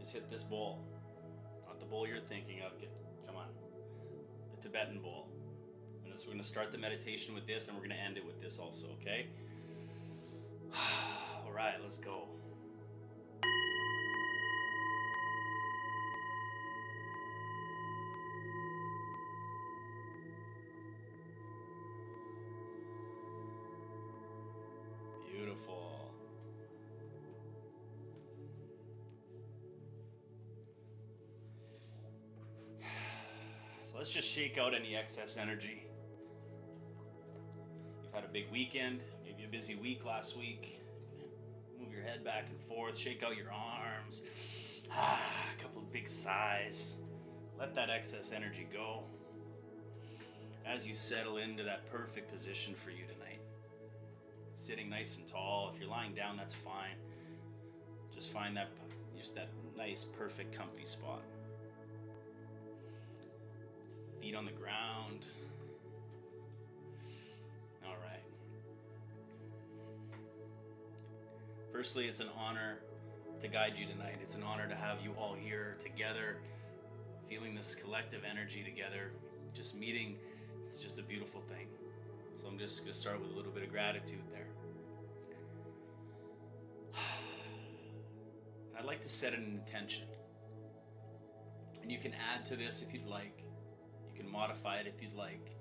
is hit this bowl. Not the bowl you're thinking of. Come on. The Tibetan bowl. And this, we're going to start the meditation with this, and we're going to end it with this also, okay? All right, let's go. Beautiful. So let's just shake out any excess energy. You've had a big weekend, maybe a busy week last week. Move your head back and forth, shake out your arms. A couple of big sighs. Let that excess energy go as you settle into that perfect position for you tonight. Sitting nice and tall. If you're lying down, that's fine. Just find that nice, perfect, comfy spot. Feet on the ground. All right. Firstly, it's an honor to guide you tonight. It's an honor to have you all here together, feeling this collective energy together, just meeting. It's just a beautiful thing. So I'm just going to start with a little bit of gratitude there. I'd like to set an intention. And you can add to this if you'd like. You can modify it if you'd like.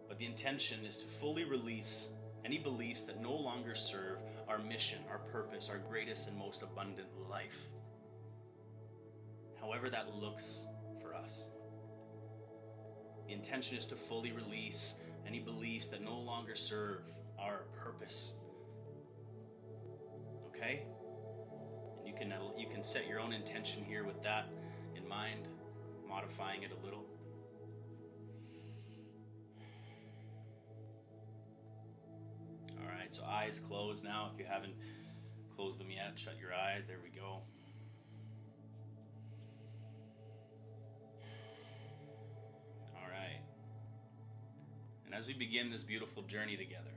But the intention is to fully release any beliefs that no longer serve our mission, our purpose, our greatest and most abundant life. However that looks for us. The intention is to fully release any beliefs that no longer serve our purpose. Okay? And you can set your own intention here with that in mind, modifying it a little. All right, so eyes closed now. If you haven't closed them yet, shut your eyes. There we go. All right. And as we begin this beautiful journey together,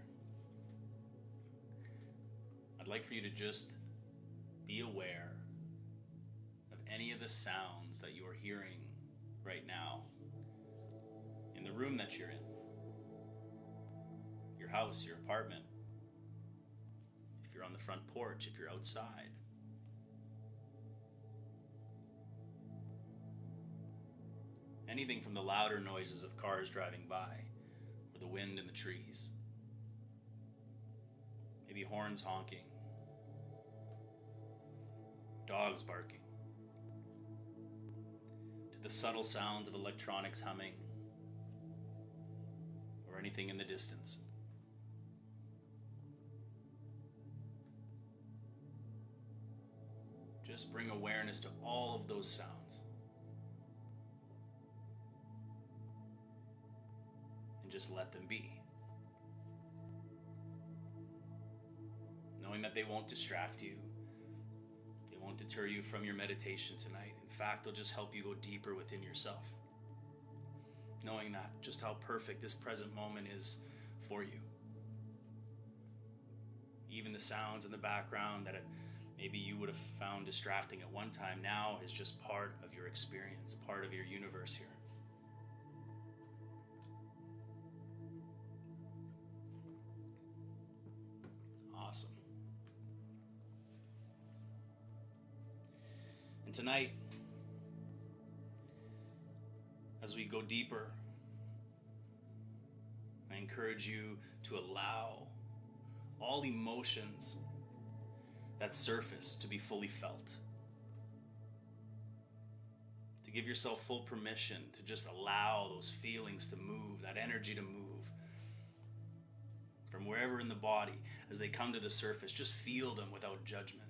I'd like for you to just be aware of any of the sounds that you are hearing right now in the room that you're in, your house, your apartment, if you're on the front porch, if you're outside. Anything from the louder noises of cars driving by, or the wind in the trees, maybe horns honking, dogs barking, to the subtle sounds of electronics humming, or anything in the distance. Just bring awareness to all of those sounds. And just let them be. Knowing that they won't distract you. They won't deter you from your meditation tonight. In fact, they'll just help you go deeper within yourself. Knowing that, just how perfect this present moment is for you. Even the sounds in the background that maybe you would have found distracting at one time now is just part of your experience, part of your universe here. Awesome. And tonight, as we go deeper, I encourage you to allow all emotions that surface to be fully felt. To give yourself full permission to just allow those feelings to move, that energy to move from wherever in the body as they come to the surface. Just feel them without judgment.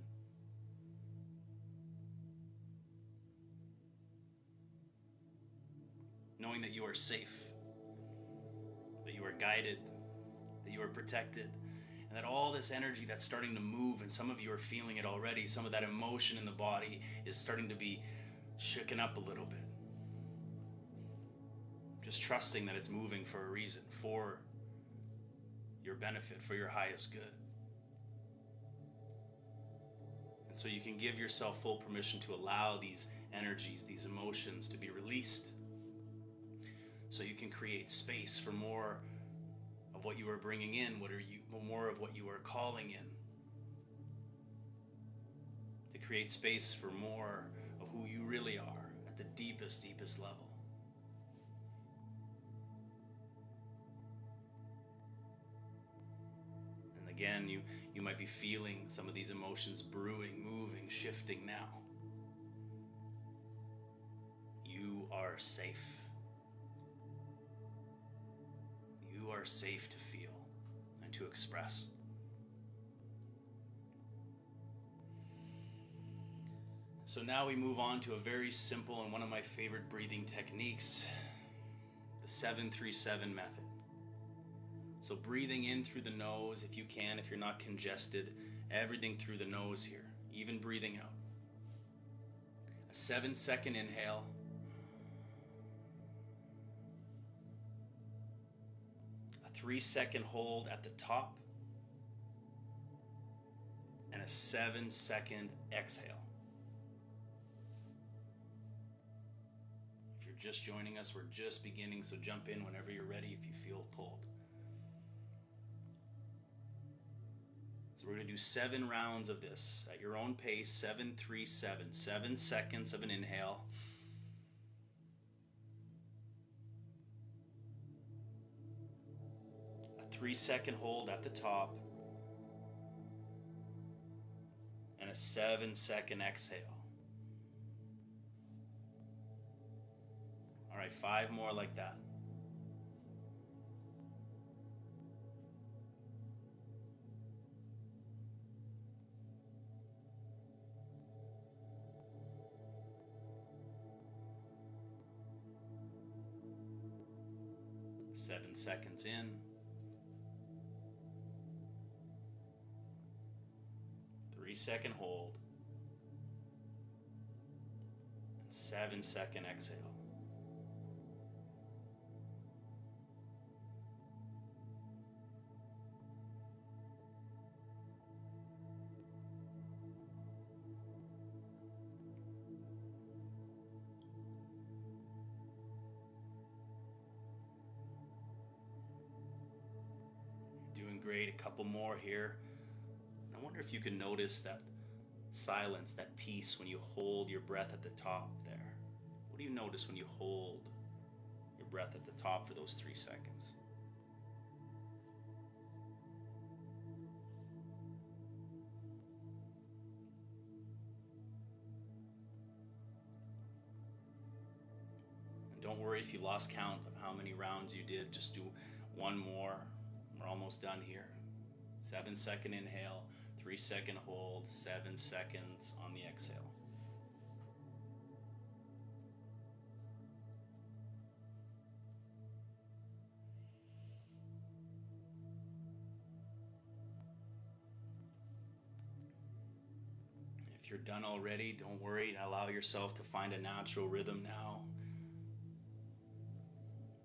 Knowing that you are safe, that you are guided, that you are protected, and that all this energy that's starting to move, and some of you are feeling it already, some of that emotion in the body is starting to be shooken up a little bit. Just trusting that it's moving for a reason, for your benefit, for your highest good. And So you can give yourself full permission to allow these energies, these emotions to be released. So you can create space for more of what you are bringing in, more of what you are calling in. To create space for more of who you really are at the deepest, deepest level. And again, you might be feeling some of these emotions brewing, moving, shifting now. You are safe. You are safe to feel and to express. So now we move on to a very simple and one of my favorite breathing techniques, the 7-3-7 method. So breathing in through the nose if you can, if you're not congested, everything through the nose here, even breathing out. A 7-second inhale. A 3-second hold at the top. And a 7-second exhale. If you're just joining us, we're just beginning, so jump in whenever you're ready if you feel pulled. So we're going to do 7 rounds of this at your own pace, 7-3-7, 7 seconds of an inhale. A 3-second hold at the top. And a 7-second exhale. All right, 5 more like that. Seven seconds in. 3-second hold. And 7-second exhale. Doing great. A couple more here. I wonder if you can notice that silence, that peace when you hold your breath at the top there. What do you notice when you hold your breath at the top for those 3 seconds? And don't worry if you lost count of how many rounds you did. Just do one more. We're almost done here. 7-second inhale, 3-second hold, 7 seconds on the exhale. If you're done already, don't worry. Allow yourself to find a natural rhythm now.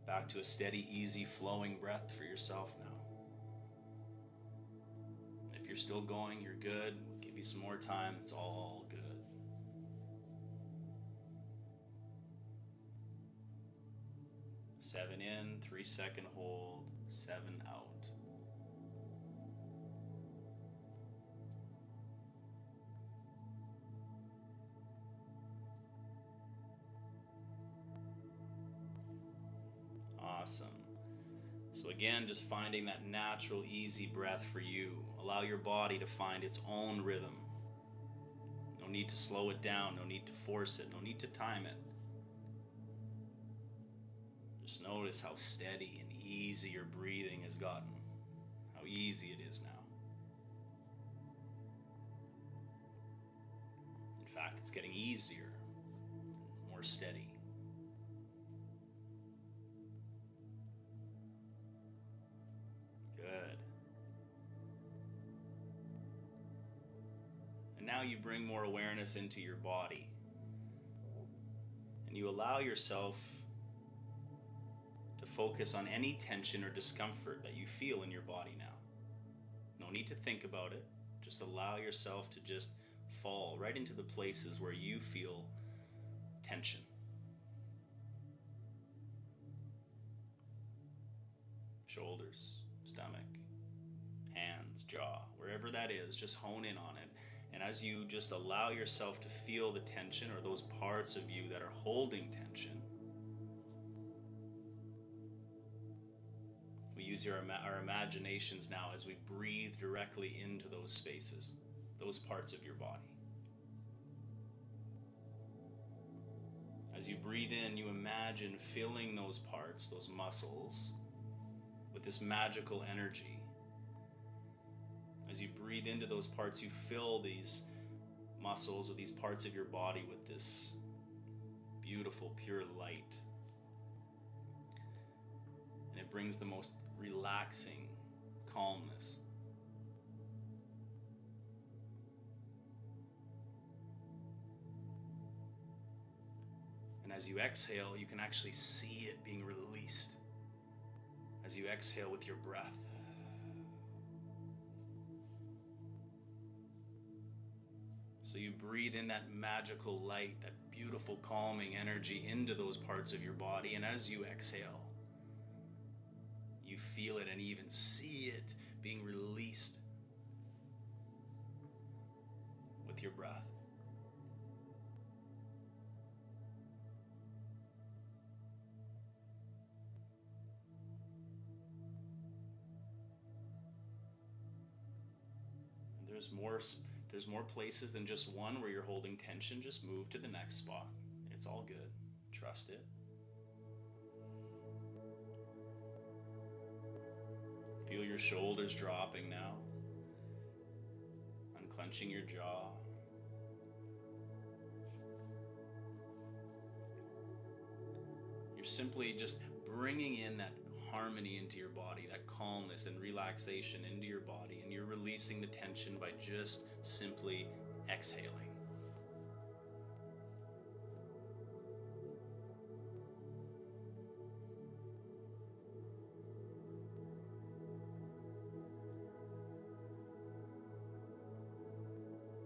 Back to a steady, easy, flowing breath for yourself now. If you're still going, you're good. We'll give you some more time. It's all good. Seven in, 3-second hold, 7 out. Awesome. So again, just finding that natural, easy breath for you. Allow your body to find its own rhythm. No need to slow it down. No need to force it. No need to time it. Just notice how steady and easy your breathing has gotten. How easy it is now. In fact, it's getting easier, more steady. Good. And now you bring more awareness into your body. And you allow yourself to focus on any tension or discomfort that you feel in your body now. No need to think about it. Just allow yourself to just fall right into the places where you feel tension. Shoulders, stomach, hands, jaw, wherever that is, just hone in on it. And as you just allow yourself to feel the tension, or those parts of you that are holding tension, we use our imaginations now as we breathe directly into those spaces, those parts of your body. As you breathe in, you imagine filling those parts, those muscles, with this magical energy. As you breathe into those parts, you fill these muscles or these parts of your body with this beautiful, pure light. And it brings the most relaxing calmness. And as you exhale, you can actually see it being released. As you exhale with your breath. So you breathe in that magical light, that beautiful calming energy into those parts of your body. And as you exhale, you feel it and even see it being released with your breath. There's more places than just one where you're holding tension. Just move to the next spot. It's all good. Trust it. Feel your shoulders dropping now. Unclenching your jaw. You're simply just bringing in that harmony into your body, that calmness and relaxation into your body, and you're releasing the tension by just simply exhaling.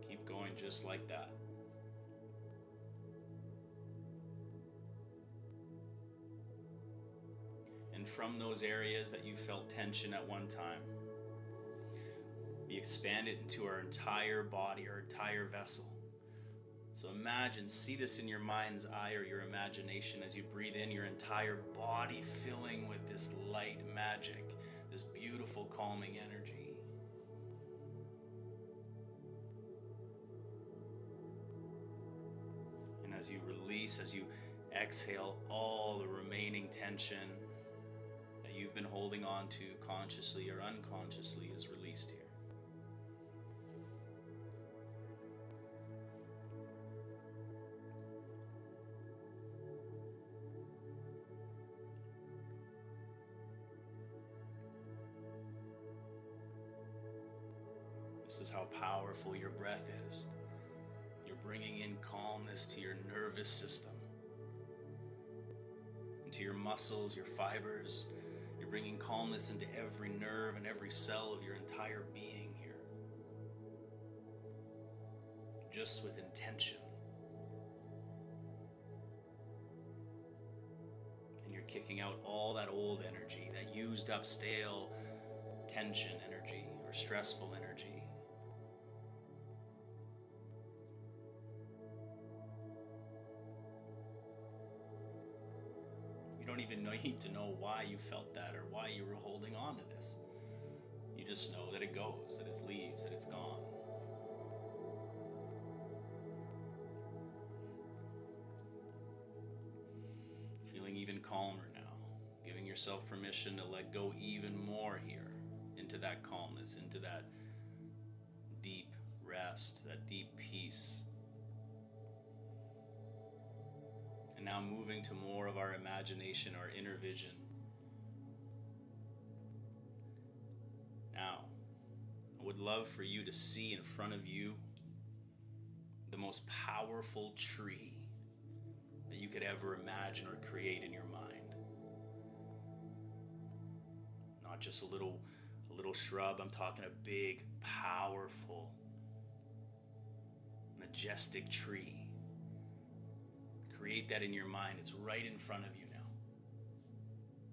Keep going just like that. And from those areas that you felt tension at one time, we expand it into our entire body, our entire vessel. So imagine, see this in your mind's eye or your imagination as you breathe in, your entire body filling with this light magic, this beautiful calming energy. And as you release, as you exhale, all the remaining tension you've been holding on to consciously or unconsciously is released here. This is how powerful your breath is. You're bringing in calmness to your nervous system, into your muscles, your fibers. You're bringing calmness into every nerve and every cell of your entire being here. Just with intention. And you're kicking out all that old energy, that used up, stale tension energy or stressful energy. You don't even need to know why you felt that or why you were holding on to this. You just know that it goes, that it leaves, that it's gone. Feeling even calmer now, giving yourself permission to let go even more here into that calmness, into that deep rest, that deep peace. And now moving to more of our imagination, our inner vision. Now, I would love for you to see in front of you the most powerful tree that you could ever imagine or create in your mind. Not just a little shrub. I'm talking a big, powerful majestic tree. Create that in your mind. It's right in front of you now.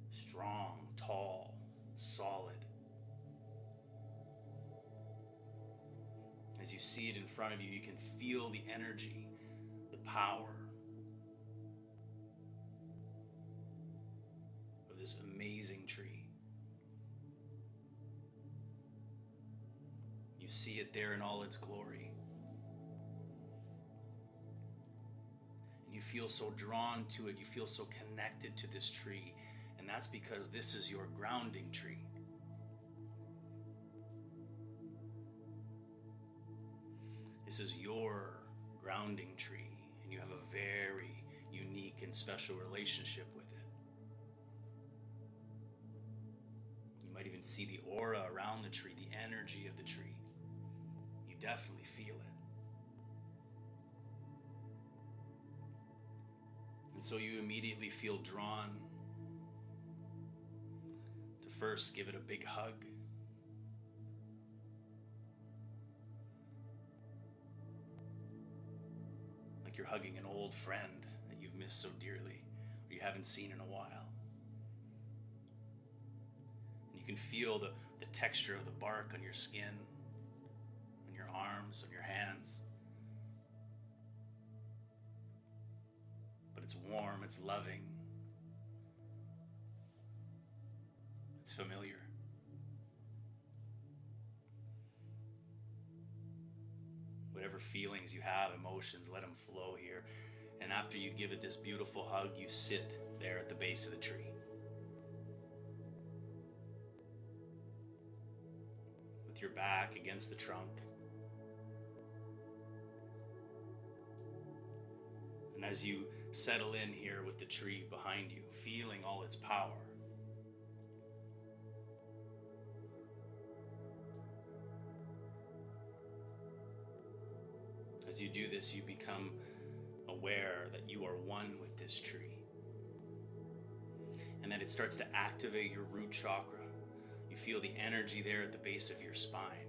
Strong, tall, solid. As you see it in front of you, you can feel the energy, the power of this amazing tree. You see it there in all its glory. And you feel so drawn to it. You feel so connected to this tree. And that's because this is your grounding tree. This is your grounding tree, and you have a very unique and special relationship with it. You might even see the aura around the tree, the energy of the tree. You definitely feel it. And so you immediately feel drawn to first give it a big hug. You're hugging an old friend that you've missed so dearly, or you haven't seen in a while. And you can feel the texture of the bark on your skin, on your arms, on your hands. But it's warm, it's loving, it's familiar. Whatever feelings you have, emotions, let them flow here. And after you give it this beautiful hug, you sit there at the base of the tree. With your back against the trunk. And as you settle in here with the tree behind you, feeling all its power, as you do this, you become aware that you are one with this tree. And that it starts to activate your root chakra. You feel the energy there at the base of your spine.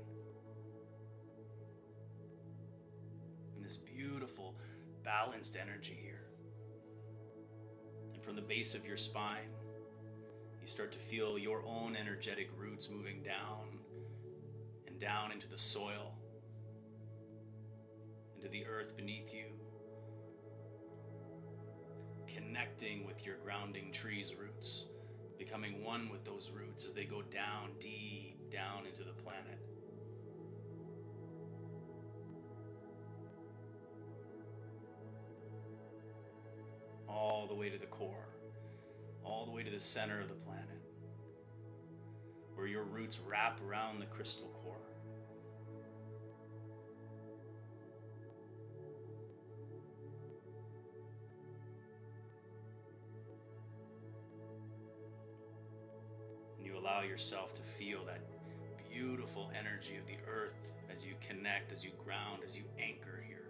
And this beautiful, balanced energy here. And from the base of your spine, you start to feel your own energetic roots moving down and down into the soil, into the earth beneath you, connecting with your grounding tree's roots, becoming one with those roots as they go down, deep down into the planet. All the way to the core, all the way to the center of the planet, where your roots wrap around the crystal core. Allow yourself to feel that beautiful energy of the earth as you connect, as you ground, as you anchor here.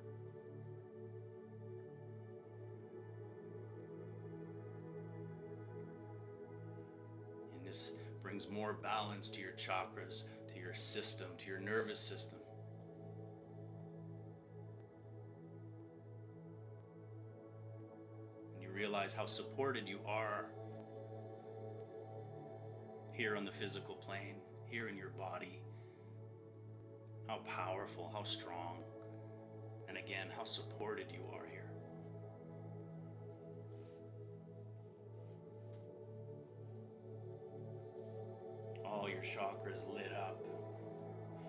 And this brings more balance to your chakras, to your system, to your nervous system. And you realize how supported you are here on the physical plane, here in your body. How powerful, how strong, and again, how supported you are here. All your chakras lit up,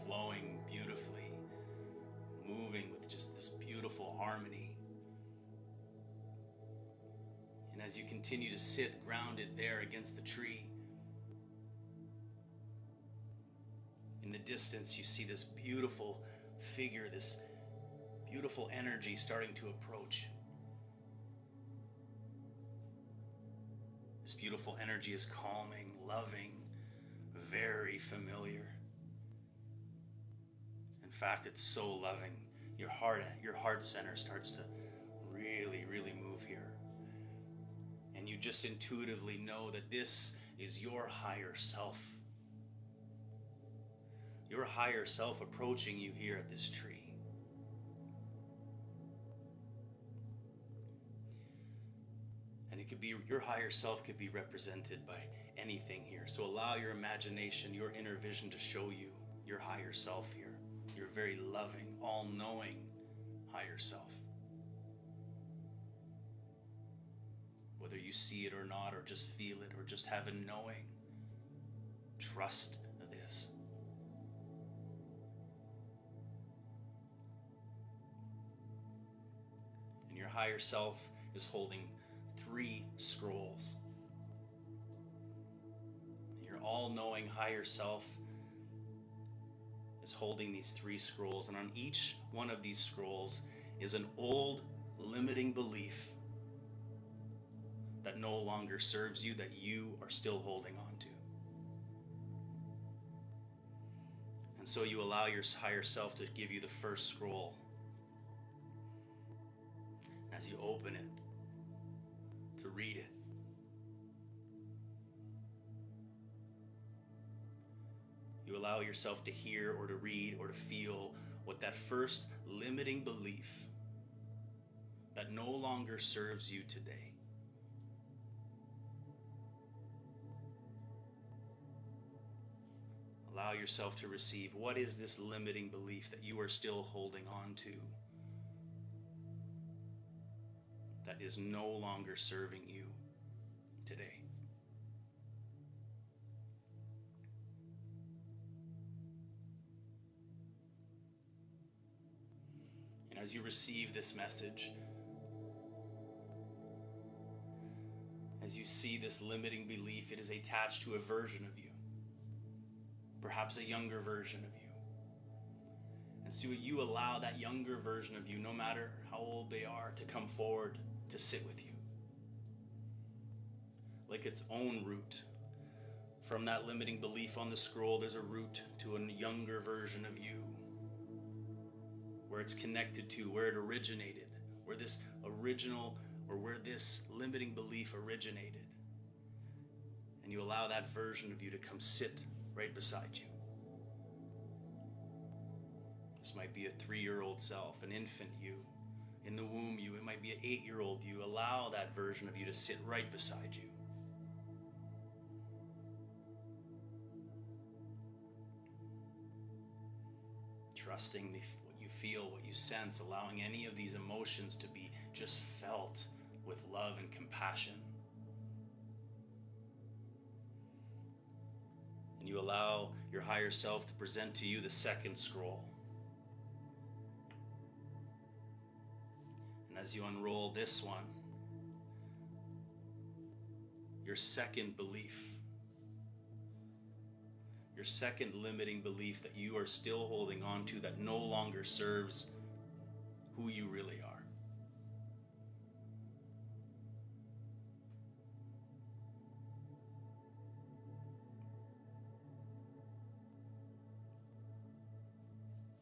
flowing beautifully, moving with just this beautiful harmony. And as you continue to sit grounded there against the tree, in the distance, you see this beautiful figure, this beautiful energy starting to approach. This beautiful energy is calming, loving, very familiar. In fact, it's so loving. Your heart center starts to really, really move here. And you just intuitively know that this is your higher self. Your higher self approaching you here at this tree. And it could be, your higher self could be represented by anything here. So allow your imagination, your inner vision to show you your higher self here. Your very loving, all-knowing higher self. Whether you see it or not, or just feel it, or just have a knowing, trust this. And your higher self is holding 3 scrolls. Your all-knowing higher self is holding these 3 scrolls, and on each one of these scrolls is an old limiting belief that no longer serves you, that you are still holding on to. And so you allow your higher self to give you the first scroll. And as you open it, to read it, you allow yourself to hear or to read or to feel what that first limiting belief that no longer serves you today. Allow yourself to receive, what is this limiting belief that you are still holding on to, that is no longer serving you today? And as you receive this message, as you see this limiting belief, it is attached to a version of you. Perhaps a younger version of you. And so you allow that younger version of you, no matter how old they are, to come forward to sit with you. Like its own root. From that limiting belief on the scroll, there's a root to a younger version of you. Where it's connected to, where it originated, where this original, or where this limiting belief originated. And you allow that version of you to come sit right beside you. This might be a 3-year-old self, an infant you, in the womb you. It might be an 8-year-old you. Allow that version of you to sit right beside you. Trusting what you feel, what you sense, allowing any of these emotions to be just felt with love and compassion. And you allow your higher self to present to you the second scroll. And as you unroll this one, your second belief, your second limiting belief that you are still holding on to, that no longer serves who you really are.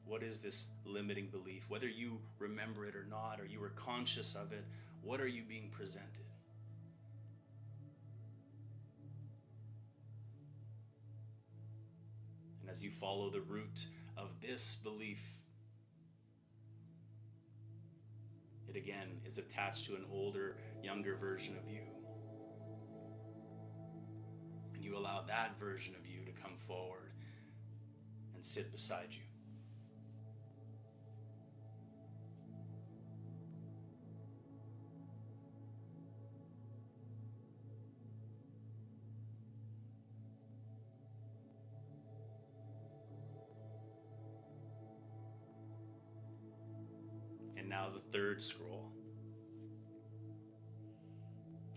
What is this limiting belief? Whether you remember it or not, or you were conscious of it, what are you being presented? And as you follow the root of this belief, it again is attached to an older, younger version of you. And you allow that version of you to come forward and sit beside you. And now the third scroll.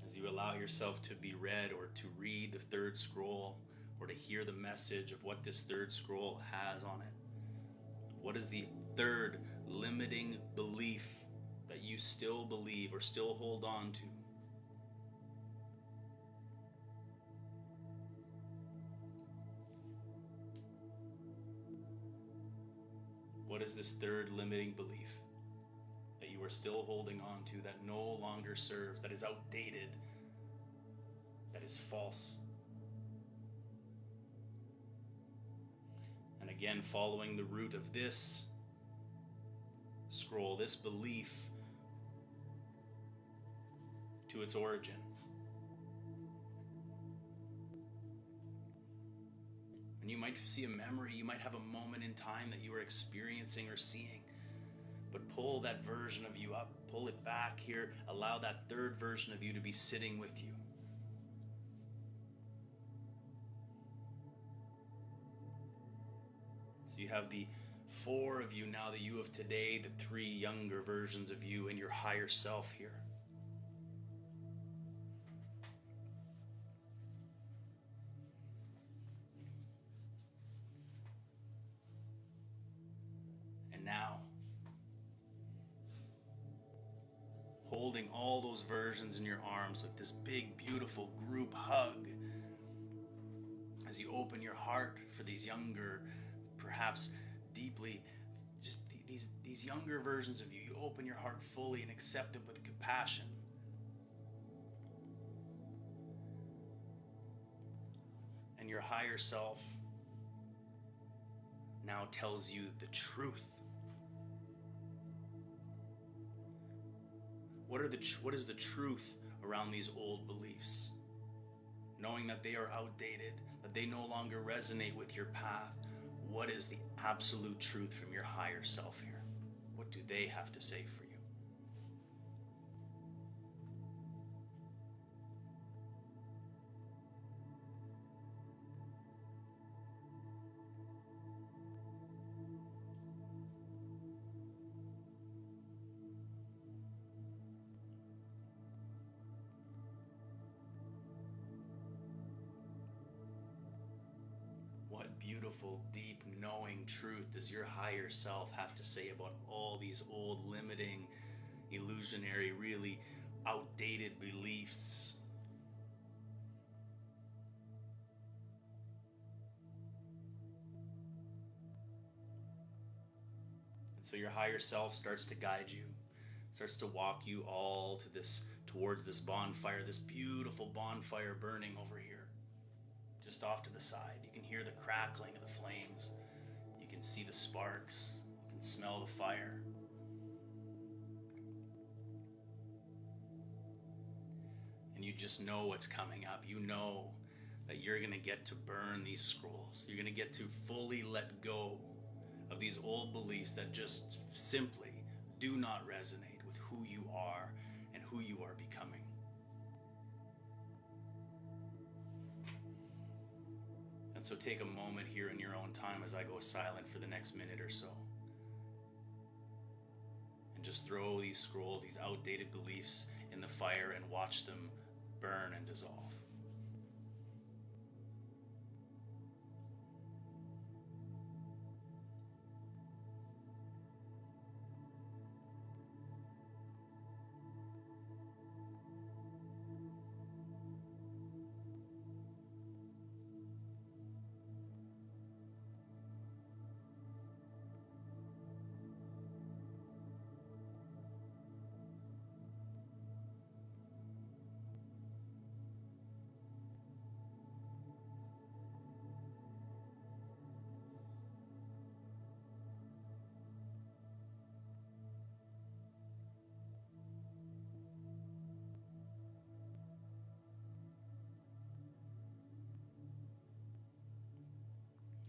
As you allow yourself to be read or to read the third scroll, or to hear the message of what this third scroll has on it. What is the third limiting belief that you still believe or still hold on to? What is this third limiting belief that you are still holding on to, that no longer serves, that is outdated, that is false? And again, following the root of this scroll, this belief, to its origin. And you might see a memory, you might have a moment in time that you are experiencing or seeing. But pull that version of you up, pull it back here, allow that third version of you to be sitting with you. So you have the 4 of you now that you have today, the 3 younger versions of you and your higher self here. And now, holding all those versions in your arms with this big, beautiful group hug, as you open your heart for these younger, perhaps deeply, just these younger versions of you. You open your heart fully and accept them with compassion. And your higher self now tells you the truth. What is the truth around these old beliefs? Knowing that they are outdated, that they no longer resonate with your path. What is the absolute truth from your higher self here? What do they have to say for you? What beautiful, deep, knowing truth does your higher self have to say about all these old, limiting, illusionary, really outdated beliefs? And so your higher self starts to guide you, starts to walk you all to towards this bonfire, this beautiful bonfire burning over here. Just off to the side, you can hear the crackling of the flames. You can see the sparks. You can smell the fire. And you just know what's coming up. You know that you're going to get to burn these scrolls. You're going to get to fully let go of these old beliefs that just simply do not resonate with who you are and who you are becoming. And so take a moment here in your own time as I go silent for the next minute or so. And just throw these scrolls, these outdated beliefs in the fire and watch them burn and dissolve.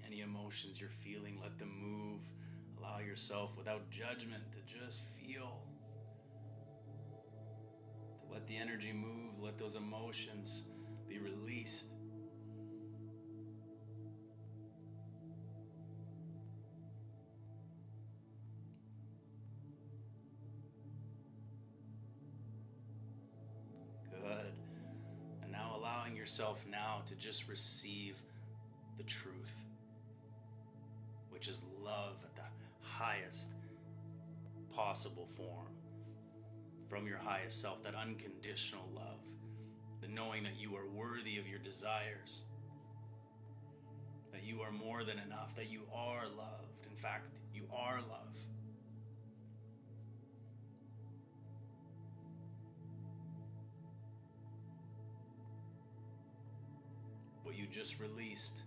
Any emotions you're feeling, let them move. Allow yourself, without judgment, to just feel. To let the energy move, let those emotions be released. Good. And now allowing yourself now to just receive the truth, which is love at the highest possible form. From your highest self, that unconditional love, the knowing that you are worthy of your desires, that you are more than enough, that you are loved. In fact, you are love. What you just released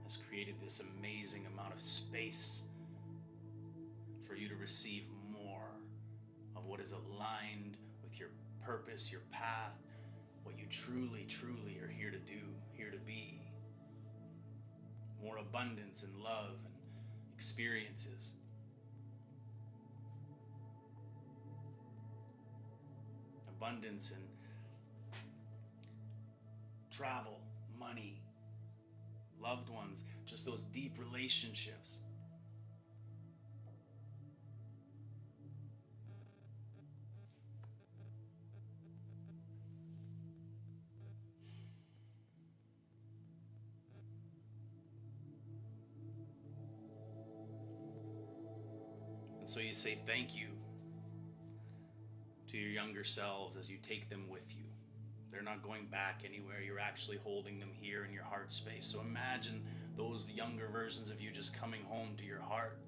has created this amazing amount of space for you to receive more of what is aligned with your purpose, your path, what you truly, truly are here to do, here to be. More abundance and love and experiences. Abundance in travel, money, loved ones, just those deep relationships. And so you say thank you to your younger selves as you take them with you. They're not going back anywhere. You're actually holding them here in your heart space. So imagine those younger versions of you just coming home to your heart.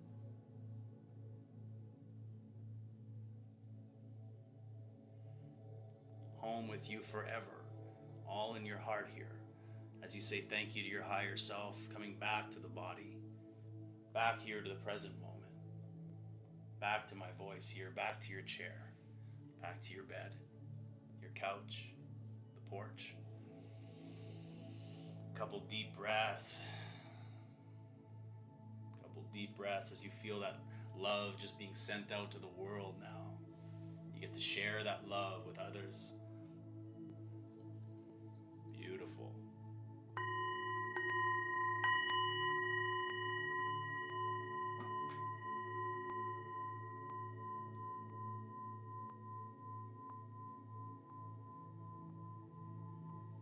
Home with you forever, all in your heart here. As you say thank you to your higher self, coming back to the body, back here to the present moment, back to my voice here, back to your chair, back to your bed, your couch, the porch. A couple deep breaths. A couple deep breaths as you feel that love just being sent out to the world now. You get to share that love with others.